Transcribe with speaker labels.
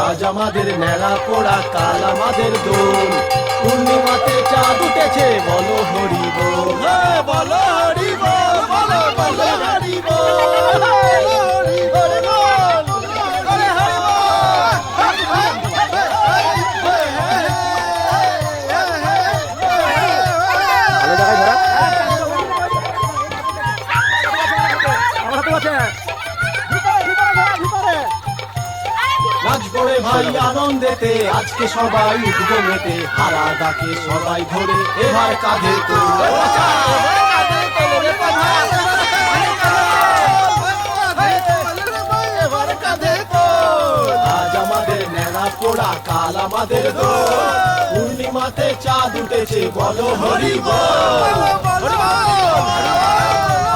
Speaker 1: আজ আমাদের ন্যাড়া পোড়া, কাল আমাদের দোল। পূর্ণিমাতে চাঁদ উঠেছে, বলো হরি বল, বলো হরি বল, বলো বলো হরি বল, হরি বল, হরি হরি নাচবো রে ভাই আনন্দেতে, আজকে সবাই উঠবো মেতে, হারা ডাকে সবাই ধরে এবার কাঁধে তোলে, আজ আমাদের ন্যাড়া পোড়া, কাল আমাদের দোল। পূর্ণিমাতে চাঁদ উঠেছে, বলো হরি বল, হরি বল, হরি বল।